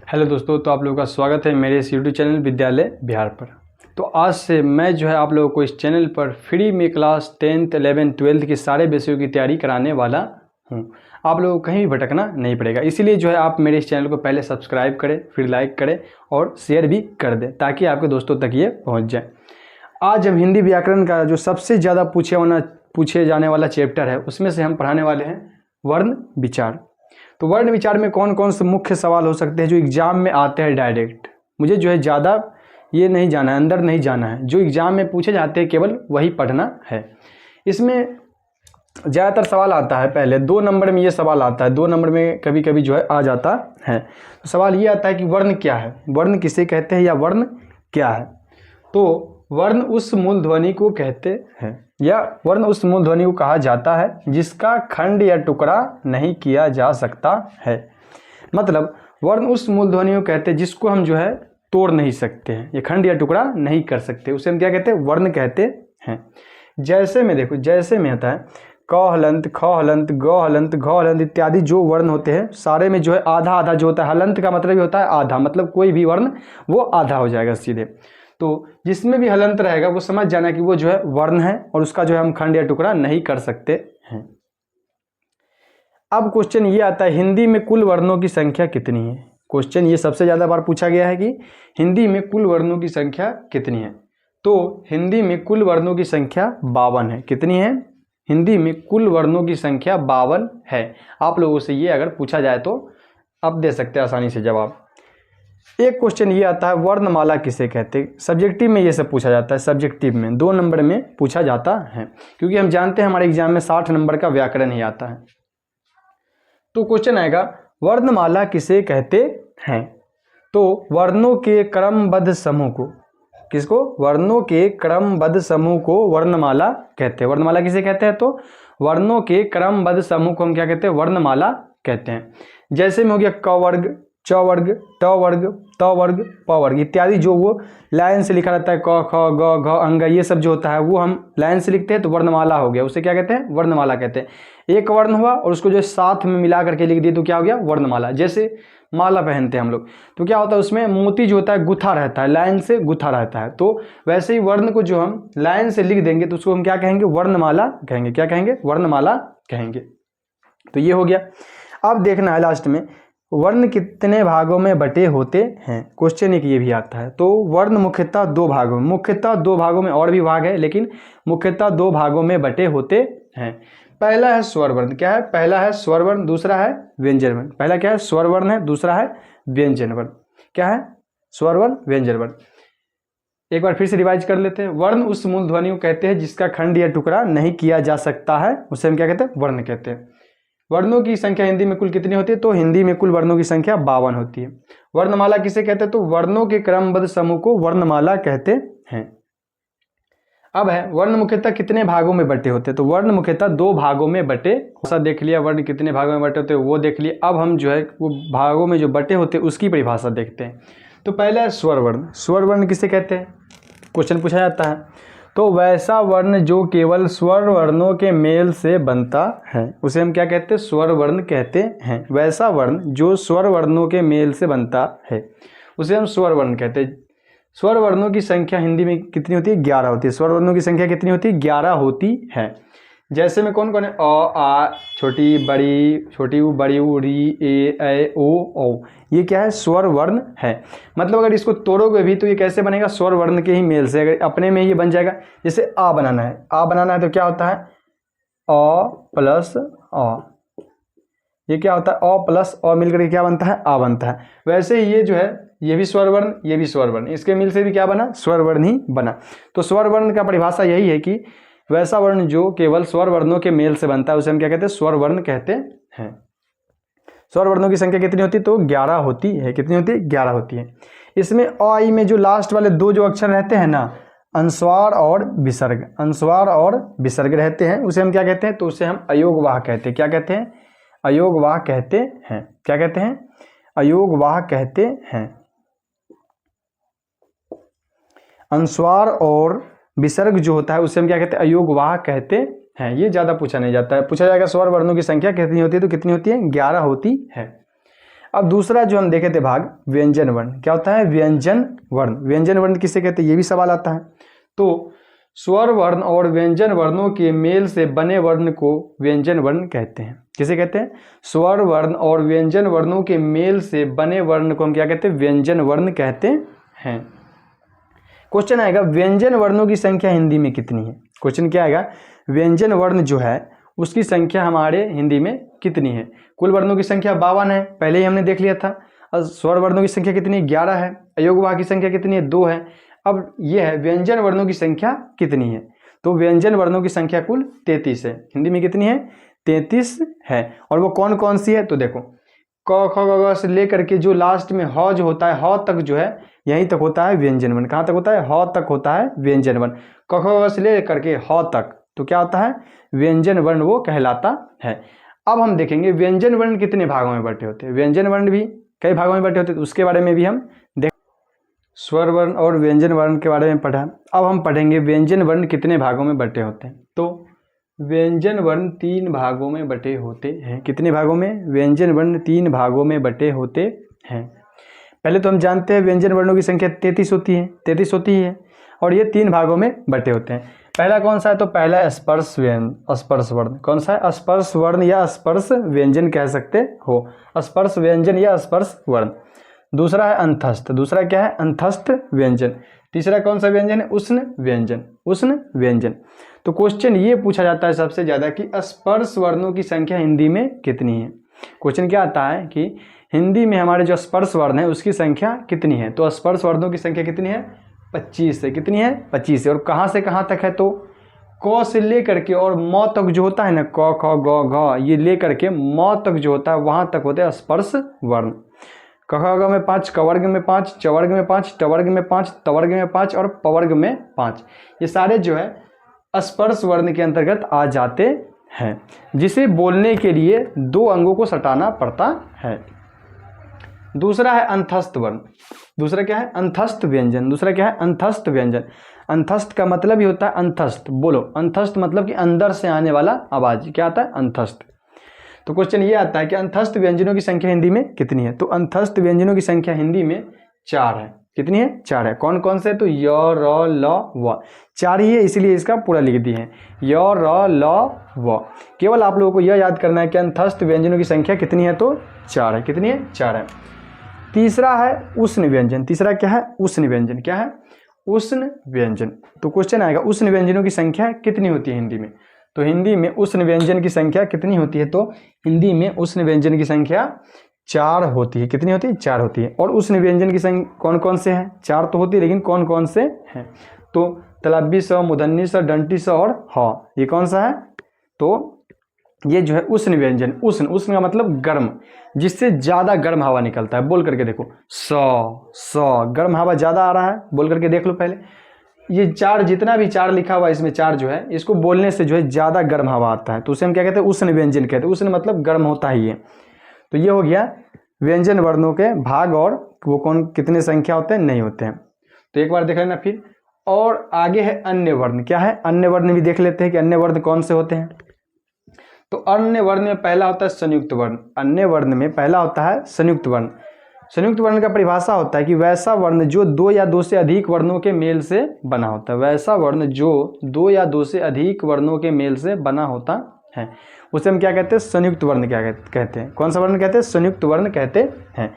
Hello दोस्तों, तो आप लोगों का स्वागत है मेरे इस यूट्यूब चैनल विद्यालय बिहार पर। तो आज से मैं जो है आप लोगों को इस चैनल पर फ्री में क्लास 10th 11th 12th के सारे विषयों की तैयारी कराने वाला हूं। आप लोगों को कहीं भी भटकना नहीं पड़ेगा, इसीलिए जो है आप मेरे इस चैनल को पहले सब्सक्राइब करें, फिर लाइक करें और शेयर भी कर दें ताकि आपके दोस्तों तक ये पहुँच जाए। आज हम हिंदी व्याकरण का जो सबसे ज़्यादा पूछे जाने वाला चैप्टर है उसमें से हम पढ़ाने वाले हैं वर्ण विचार। तो वर्ण विचार में कौन कौन से मुख्य सवाल हो सकते हैं जो एग्जाम में आते हैं डायरेक्ट। मुझे जो है ज़्यादा ये नहीं जाना है, अंदर नहीं जाना है, जो एग्जाम में पूछे जाते हैं केवल वही पढ़ना है। इसमें ज़्यादातर सवाल आता है, पहले 2 नंबर में ये सवाल आता है, 2 नंबर में कभी कभी जो है आ जाता है। तो सवाल ये आता है कि वर्ण क्या है, वर्ण किसे कहते हैं या वर्ण क्या है। तो वर्ण उस मूल ध्वनि को कहते हैं या वर्ण उस मूल ध्वनि को कहा जाता है जिसका खंड या टुकड़ा नहीं किया जा सकता है। मतलब वर्ण उस मूल ध्वनि को कहते हैं जिसको हम जो है तोड़ नहीं सकते हैं, ये खंड या टुकड़ा नहीं कर सकते, उसे हम क्या कहते हैं, वर्ण कहते हैं। जैसे में देखो, जैसे में आता है क हलंत, ख हलंत, ग हलंत, घ हलंत इत्यादि जो वर्ण होते हैं सारे में जो है आधा आधा जो होता है, हलंत का मतलब ही होता है आधा, मतलब कोई भी वर्ण वो आधा हो जाएगा सीधे। तो जिसमें भी हलंत रहेगा वो समझ जाना कि वो जो है वर्ण है और उसका जो है हम खंड या टुकड़ा नहीं कर सकते हैं। अब क्वेश्चन ये आता है हिंदी में कुल वर्णों की संख्या कितनी है। क्वेश्चन ये सबसे ज़्यादा बार पूछा गया है कि हिंदी में कुल वर्णों की संख्या कितनी है। तो हिंदी में कुल वर्णों की संख्या 52 है। कितनी है? हिंदी में कुल वर्णों की संख्या 52 है। आप लोगों से ये अगर पूछा जाए तो आप दे सकते हैं आसानी से जवाब। एक क्वेश्चन ये आता है वर्णमाला किसे कहते हैं। सब्जेक्टिव में ये सब पूछा जाता है, सब्जेक्टिव में 2 नंबर में पूछा जाता है, क्योंकि हम जानते हैं हमारे एग्जाम में 60 नंबर का व्याकरण ही आता है। तो क्वेश्चन आएगा वर्णमाला किसे कहते हैं। तो वर्णों के क्रमबद्ध समूह को, किसको? वर्णों के क्रमबद्ध समूह को वर्णमाला कहते हैं। वर्णमाला किसे कहते हैं? तो वर्णों के क्रमबद्ध समूह को हम क्या कहते हैं? वर्णमाला कहते हैं। जैसे में हो गया क वर्ग, च वर्ग, ट वर्ग, त वर्ग, प वर्ग इत्यादि, जो वो लाइन से लिखा रहता है क ख ग घ अंग, ये सब जो होता है वो हम लाइन से लिखते हैं तो वर्णमाला हो गया, उसे क्या कहते हैं? वर्णमाला कहते हैं। एक वर्ण हुआ और उसको जो साथ में मिला करके लिख दिए तो क्या हो गया? वर्णमाला। जैसे माला पहनते हैं हम लोग तो क्या होता है, उसमें मोती जो होता है गुथा रहता है, लाइन से गुथा रहता है। तो वैसे ही वर्ण को जो हम लाइन से लिख देंगे तो उसको हम क्या कहेंगे? वर्णमाला कहेंगे। क्या कहेंगे? वर्णमाला कहेंगे। तो ये हो गया। अब देखना है लास्ट में वर्ण कितने भागों में बटे होते हैं। क्वेश्चन एक ये भी आता है। तो वर्ण मुख्यतः 2 भागों में, मुख्यतः 2 भागों में, और भी भाग है लेकिन मुख्यतः 2 भागों में बटे होते हैं। पहला है स्वर वर्ण। क्या है? पहला है स्वर वर्ण, दूसरा है व्यंजन वर्ण। पहला क्या है? स्वर वर्ण है, दूसरा है व्यंजन वर्ण। क्या है? स्वर वर्ण, व्यंजन वर्ण। एक बार फिर से रिवाइज कर लेते हैं। वर्ण उस मूल ध्वनि को कहते हैं जिसका खंड या टुकड़ा नहीं किया जा सकता है, उसे हम क्या कहते हैं? वर्ण कहते हैं। वर्णों की संख्या हिंदी में कुल कितनी होती है? तो हिंदी में कुल वर्णों की संख्या 52 होती है। वर्णमाला किसे कहते हैं? तो वर्णों के क्रमबद्ध समूह को वर्णमाला कहते हैं। अब है वर्ण मुख्यतः कितने भागों में बटे होते हैं। तो वर्ण मुख्यतः 2 भागों में बटे, ऐसा देख लिया वर्ण कितने भागों में बटे होते हैं वो देख लिया। अब हम जो है वो भागों में जो बटे होते हैं उसकी परिभाषा देखते हैं। तो पहला है स्वर वर्ण। स्वर वर्ण किसे कहते हैं? क्वेश्चन पूछा जाता है। तो वैसा वर्ण जो केवल स्वर वर्णों के मेल से बनता है उसे हम क्या कहते हैं? स्वर वर्ण कहते हैं। वैसा वर्ण जो स्वर वर्णों के मेल से बनता है उसे हम स्वर वर्ण कहते हैं। स्वर वर्णों की संख्या हिंदी में कितनी होती है? 11 होती है। स्वर वर्णों की संख्या कितनी होती है? 11 होती है। जैसे में कौन कौन है? अ, आ, छोटी, बड़ी, छोटी ऊ, बड़ी ऊ, री, ए, ओ, औ। ये क्या है? स्वर वर्ण है। मतलब अगर इसको तोड़ोगे भी तो ये कैसे बनेगा? स्वर वर्ण के ही मेल से। अगर अपने में ये बन जाएगा, जैसे आ बनाना है, आ बनाना है तो क्या होता है? अ प्लस अ। ये क्या होता है? अ प्लस अ मिलकर के क्या बनता है? आ बनता है। वैसे ही ये जो है ये भी स्वर वर्ण, ये भी स्वर वर्ण, इसके मिल से भी क्या बना? स्वर वर्ण ही बना। तो स्वर वर्ण का परिभाषा यही है कि वैसा वर्ण जो केवल स्वर वर्णों के मेल से बनता है उसे हम क्या कहते हैं? स्वर वर्ण कहते हैं। स्वर वर्णों की संख्या कितनी होती है? तो 11 होती है। कितनी होती है? 11 होती है। इसमें अ आई में जो लास्ट वाले 2 जो अक्षर रहते हैं ना, अनुस्वार और विसर्ग, अनुस्वार और विसर्ग रहते हैं, उसे हम क्या कहते हैं? तो उसे हम अयोगवाह कहते हैं। क्या कहते हैं? अयोगवाह कहते हैं। क्या कहते हैं? अयोगवाह कहते हैं। अनुस्वार और विसर्ग जो होता है उसे हम क्या कहते हैं? अयोगवाह कहते हैं। ये ज़्यादा पूछा नहीं जाता है। पूछा जाएगा स्वर वर्णों की संख्या कितनी होती है? तो कितनी होती है? 11 होती है। अब दूसरा जो हम देखे थे भाग, व्यंजन वर्ण। क्या होता है? व्यंजन वर्ण। व्यंजन वर्ण किसे कहते हैं, ये भी सवाल आता है। तो स्वर वर्ण और व्यंजन वर्णों के मेल से बने वर्ण को व्यंजन वर्ण कहते हैं। किसे कहते हैं? स्वर वर्ण और व्यंजन वर्णों के मेल से बने वर्ण को हम क्या कहते हैं? व्यंजन वर्ण कहते हैं। क्वेश्चन आएगा, व्यंजन वर्णों की संख्या हिंदी में कितनी है? क्वेश्चन क्या आएगा? व्यंजन वर्ण जो है उसकी संख्या हमारे हिंदी में कितनी है? कुल वर्णों की संख्या 52 है, पहले ही हमने देख लिया था। और स्वर वर्णों की संख्या कितनी है? 11 है। अयोगवाह की संख्या कितनी है? 2 है। अब यह है व्यंजन वर्णों की संख्या कितनी है। तो व्यंजन वर्णों की संख्या कुल 33 है। हिंदी में कितनी है? 33 है। और वो कौन कौन सी है? तो देखो, क ख ग घ से लेकर के जो लास्ट में ह जो होता है, ह तक जो है, यहीं तक होता है व्यंजन वर्ण। कहाँ तक होता है? ह तक होता है व्यंजन वर्ण। क ख ग से लेकर के ह तक तो क्या होता है? व्यंजन वर्ण वो कहलाता है। अब हम देखेंगे व्यंजन वर्ण कितने भागों में बटे होते हैं। व्यंजन वर्ण भी कई भागों में बटे होते हैं, तो उसके बारे में भी हम देख, स्वर वर्ण और व्यंजन वर्ण के बारे में पढ़ा। अब हम पढ़ेंगे व्यंजन वर्ण कितने भागों में बटे होते हैं। तो व्यंजन वर्ण 3 भागों में बटे होते हैं। कितने भागों में? व्यंजन वर्ण 3 भागों में बटे होते हैं। पहले तो हम जानते हैं व्यंजन वर्णों की संख्या 33 होती है, 33 होती है, और ये 3 भागों में बटे होते हैं। पहला कौन सा है? तो पहला स्पर्श स्पर्श वर्ण। कौन सा है? स्पर्श वर्ण या स्पर्श व्यंजन कह सकते हो, स्पर्श व्यंजन या स्पर्श वर्ण। दूसरा है अंतस्थ। दूसरा क्या है? अंतस्थ व्यंजन। तीसरा कौन सा व्यंजन है? उष्ण व्यंजन। उष्ण व्यंजन। तो क्वेश्चन ये पूछा जाता है सबसे ज्यादा कि स्पर्श वर्णों की संख्या हिंदी में कितनी है। क्वेश्चन क्या आता है कि हिंदी में हमारे जो स्पर्श वर्ण है उसकी संख्या कितनी है। तो स्पर्श वर्णों की संख्या कितनी है? 25 है। कितनी है? 25 है। और कहाँ से कहाँ तक है? तो क से लेकर के और म तक जो होता है ना, क ख ग घ, ये लेकर के म तक जो होता है वहाँ तक होते हैं स्पर्श वर्ण। क ख ग में 5, क वर्ग में 5, च वर्ग में 5, ट वर्ग में 5, त वर्ग में 5 और प वर्ग में 5, ये सारे जो है स्पर्श वर्ण के अंतर्गत आ जाते हैं, जिसे बोलने के लिए 2 अंगों को सटाना पड़ता है। दूसरा है अंतस्थ वर्ण। दूसरा क्या है? अंतस्थ व्यंजन। दूसरा क्या है? अंतस्थ व्यंजन। अंतस्थ का मतलब ही होता है अंतस्थ। बोलो, अंतस्थ मतलब कि अंदर से आने वाला आवाज। क्या आता है? अंतस्थ। तो क्वेश्चन ये आता है कि अंतस्थ व्यंजनों की संख्या हिंदी में कितनी है। तो अंतस्थ व्यंजनों की संख्या हिंदी में 4 है। कितनी है? 4 है। कौन कौन से? तो य, र, ल, व, 4 ही है, इसलिए इसका पूरा लिख दिए हैं, य, र, ल, व। केवल आप लोगों को यह याद करना है कि अंतस्थ व्यंजनों की संख्या कितनी है। तो 4 है। कितनी है? 4 है। तीसरा है उष्ण व्यंजन। तीसरा क्या है? उष्ण व्यंजन। क्या है? उष्ण व्यंजन। तो क्वेश्चन आएगा उष्ण व्यंजनों की संख्या कितनी होती है हिंदी में। तो हिंदी में उष्ण व्यंजन की संख्या कितनी होती है। तो हिंदी में उष्ण व्यंजन की संख्या 4 होती है। कितनी होती है? 4 होती है। और उष्ण व्यंजन की संख्या कौन कौन से हैं? 4 तो होती है, लेकिन कौन कौन से हैं? तो तलब्बी स, मूर्धन्य स, दंती स और ह, ये कौन सा है? तो ये जो है उष्ण व्यंजन। उष्ण, उष्ण का मतलब गर्म, जिससे ज्यादा गर्म हवा निकलता है। बोल करके देखो, स, गर्म हवा ज्यादा आ रहा है, बोल करके देख लो पहले। ये 4, जितना भी 4 लिखा हुआ है इसमें, 4 जो है, इसको बोलने से जो है ज्यादा गर्म हवा आता है, तो उसे हम क्या कहते हैं? उष्ण व्यंजन कहते हैं। उष्ण मतलब गर्म होता ही है। तो ये हो गया व्यंजन वर्णों के भाग, और वो कौन कितने संख्या होते हैं, नहीं होते हैं। तो एक बार देख लेना फिर। और आगे है अन्य वर्ण। क्या है? अन्य वर्ण भी देख लेते हैं कि अन्य वर्ण कौन से होते हैं। तो अन्य वर्ण में पहला होता है संयुक्त वर्ण। अन्य वर्ण में पहला होता है संयुक्त वर्ण। संयुक्त वर्ण का परिभाषा होता है कि वैसा वर्ण जो 2 या 2 से अधिक वर्णों के मेल से बना होता है। वैसा वर्ण जो 2 या 2 से अधिक वर्णों के मेल से बना होता है, उसे हम क्या कहते हैं? संयुक्त वर्ण। क्या कहते हैं? कौन सा वर्ण कहते हैं? संयुक्त वर्ण कहते हैं।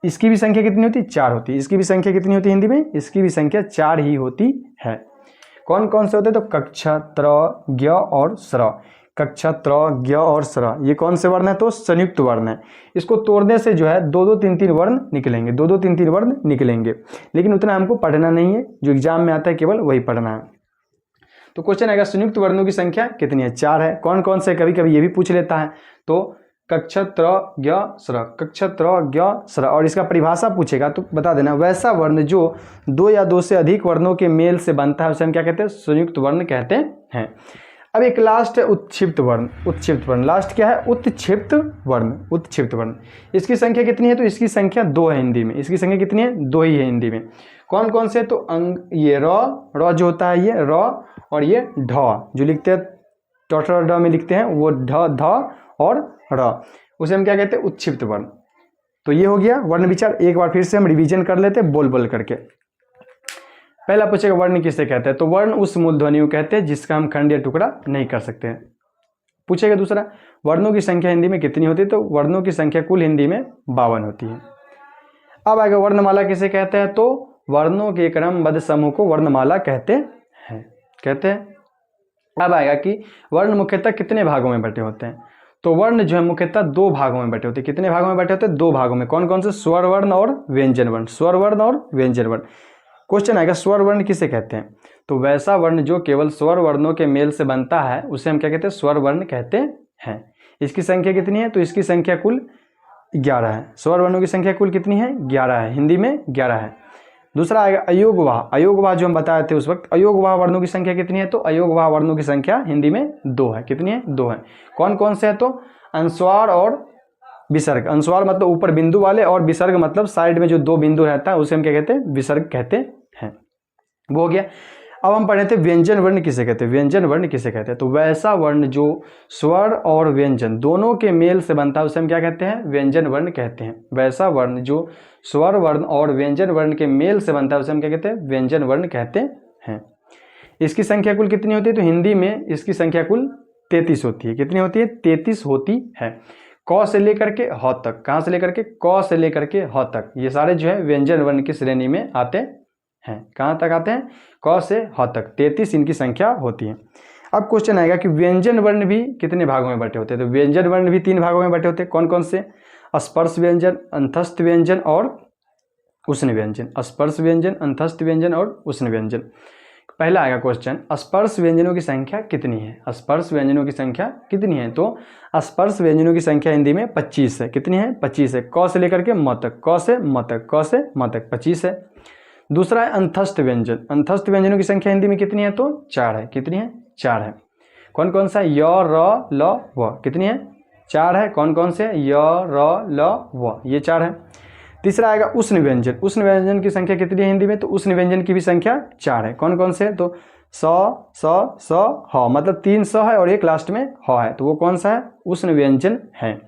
इसकी भी संख्या कितनी होती है? 4 होती है। इसकी भी संख्या कितनी होती है हिंदी में? इसकी भी संख्या 4 ही होती है। कौन कौन से होते हैं? तो कक्ष, त्र, ज्ञ और स्र। कक्ष, त्र, ज्ञ और स्र, ये कौन से वर्ण है? तो संयुक्त वर्ण है। इसको तोड़ने से जो है 2-2, 3-3 वर्ण निकलेंगे। 2-2, 3-3 वर्ण निकलेंगे, लेकिन उतना हमको पढ़ना नहीं है। जो एग्जाम में आता है केवल वही पढ़ना है। तो क्वेश्चन आएगा संयुक्त वर्णों की संख्या कितनी है? 4 है। कौन कौन से? कभी कभी ये भी पूछ लेता है। तो कक्ष, त्र, ज्ञ, स्र। कक्ष, त्र, ज्ञ, स्र। और इसका परिभाषा पूछेगा तो बता देना, वैसा वर्ण जो 2 या 2 से अधिक वर्णों के मेल से बनता है उसे हम क्या कहते हैं? संयुक्त वर्ण कहते हैं। अब एक लास्ट है उत्क्षिप्त वर्ण। उत्क्षिप्त वर्ण लास्ट क्या है? उत्क्षिप्त वर्ण। उत्क्षिप्त वर्ण, इसकी संख्या कितनी है? तो इसकी संख्या 2 है हिंदी में। इसकी संख्या कितनी है? 2 ही है हिंदी में। कौन कौन से? तो ये र जो होता है, ये र, और ये ढ जो लिखते हैं ड में लिखते हैं, वो ढ, ध और र, उसे हम क्या कहते हैं? उत्क्षिप्त वर्ण। तो ये हो गया वर्ण विचार। एक बार फिर से हम रिवीजन कर लेते बोल बोल करके। पहला पूछेगा वर्ण किसे कहते हैं, तो वर्ण उस मूल ध्वनि को कहते हैं जिसका हम खंड या टुकड़ा नहीं कर सकते हैं। पूछेगा दूसरा वर्णों की संख्या हिंदी में कितनी होती है, तो वर्णों की संख्या कुल हिंदी में 52 होती है। अब आएगा वर्णमाला किसे कहते हैं, तो वर्णों के क्रमबद्ध समूह को वर्णमाला कहते हैं। अब आएगा कि वर्ण मुख्यतः कितने भागों में बटे होते हैं, तो वर्ण जो है मुख्यतः 2 भागों में बटे होते हैं। कितने भागों में बटे होते हैं, 2 भागों में। कौन कौन से, स्वर वर्ण और व्यंजन वर्ण। स्वर वर्ण और व्यंजन वर्ण। क्वेश्चन आएगा स्वर वर्ण किसे कहते हैं, तो वैसा वर्ण जो केवल स्वर वर्णों के मेल से बनता है उसे हम क्या कहते हैं, स्वर वर्ण कहते हैं। इसकी संख्या कितनी है, तो इसकी संख्या कुल 11 है। स्वर वर्णों की संख्या कुल कितनी है, 11 है, हिंदी में 11 है। दूसरा आएगा अयोगवाह। अयोगवाह जो हम बताए थे उस वक्त, अयोगवाह वर्णों की संख्या कितनी है, तो अयोगवाह वर्णों की संख्या हिंदी में 2 है। कितनी है, 2 है। कौन कौन से है, तो अनुस्वार और विसर्ग। अनुस्वार मतलब ऊपर बिंदु वाले, और विसर्ग मतलब साइड में जो 2 बिंदु रहता है उसे हम क्या कहते हैं, विसर्ग कहते हैं। वो हो गया। अब हम पढ़े थे व्यंजन वर्ण किसे कहते हैं। व्यंजन वर्ण किसे कहते हैं, तो वैसा वर्ण जो स्वर और व्यंजन दोनों के मेल से बनता है उसे हम क्या कहते हैं, व्यंजन वर्ण कहते हैं। वैसा वर्ण जो स्वर वर्ण और व्यंजन वर्ण के मेल से बनता है उसे हम क्या कहते हैं, व्यंजन वर्ण कहते हैं। इसकी संख्या कुल कितनी होती है, तो हिंदी में इसकी संख्या कुल 33 होती है। कितनी होती है, 33 होती है। क से लेकर के ह तक, कहाँ से लेकर के, क से लेकर के ह तक, ये सारे जो है व्यंजन वर्ण की श्रेणी में आते हैं। कहाँ तक आते हैं, क से ह तक, 33 इनकी संख्या होती है। अब क्वेश्चन आएगा कि व्यंजन वर्ण भी कितने भागों में बटे होते हैं, तो व्यंजन वर्ण भी 3 भागों में बटे होते हैं। कौन कौन से, स्पर्श व्यंजन, अंतस्थ व्यंजन और उष्ण व्यंजन। स्पर्श व्यंजन, अंतस्थ व्यंजन और उष्ण व्यंजन। पहला आएगा क्वेश्चन, स्पर्श व्यंजनों की संख्या कितनी है। स्पर्श व्यंजनों की संख्या कितनी है, तो स्पर्श व्यंजनों की संख्या हिंदी में 25 है। कितनी है, 25 है। क से लेकर के म तक, क से म तक, क से म तक 25 है। दूसरा है अंतस्थ व्यंजन। अंतस्थ व्यंजनों की संख्या हिंदी में कितनी है, तो 4 है। कितनी है, 4 है। कौन कौन सा, य र ल व, कितनी है, 4 है। कौन कौन से, य र ल व, ये 4 है। तीसरा आएगा उष्ण व्यंजन। उष्ण व्यंजन की संख्या कितनी है हिंदी में, तो उष्ण व्यंजन की भी संख्या 4 है। कौन कौन से, तो स ह, मतलब 3 स है और एक लास्ट में ह है, तो वो कौन सा है, उष्ण व्यंजन है।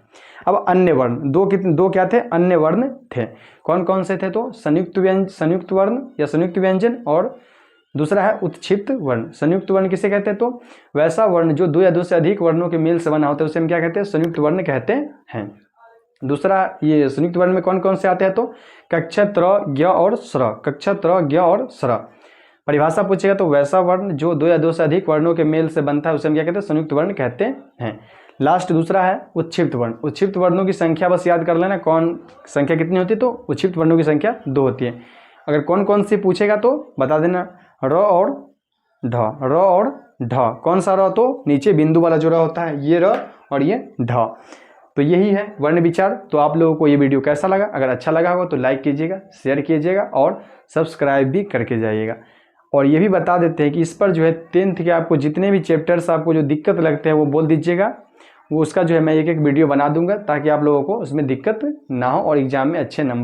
अब अन्य वर्ण, दो क्या थे, अन्य वर्ण थे। कौन कौन से थे, तो संयुक्त वर्ण या संयुक्त व्यंजन, और दूसरा है उत्क्षिप्त वर्ण। संयुक्त वर्ण किसे कहते हैं, तो वैसा वर्ण जो 2 या 2 से अधिक वर्णों के मेल से बना होता है उसे हम क्या कहते हैं, संयुक्त वर्ण कहते हैं। दूसरा ये संयुक्त वर्ण में कौन कौन से आते हैं, तो कक्ष, त्र, ज्ञ और स्र। कक्ष, त्र, ज्ञ और स्र। परिभाषा पूछेगा तो वैसा वर्ण जो 2 या 2 से अधिक वर्णों के मेल से बनता है उसे हम क्या कहते हैं, संयुक्त वर्ण कहते हैं। लास्ट दूसरा है उत्क्षिप्त वर्ण। उत्क्षिप्त वर्णों की संख्या बस याद कर लेना, कौन संख्या कितनी होती है, तो उत्क्षिप्त वर्णों की संख्या 2 होती है। अगर कौन कौन सी पूछेगा तो बता देना, र और ढ। र और ढ। कौन सा र, तो नीचे बिंदु वाला जो र होता है, ये र और ये ढ। तो यही है वर्ण विचार। तो आप लोगों को ये वीडियो कैसा लगा, अगर अच्छा लगा होगा तो लाइक कीजिएगा, शेयर कीजिएगा और सब्सक्राइब भी करके जाइएगा। और ये भी बता देते हैं कि इस पर जो है 10th के आपको जितने भी चैप्टर्स आपको जो दिक्कत लगते हैं वो बोल दीजिएगा, वो उसका जो है मैं एक वीडियो बना दूंगा ताकि आप लोगों को उसमें दिक्कत ना हो और एग्जाम में अच्छे नंबर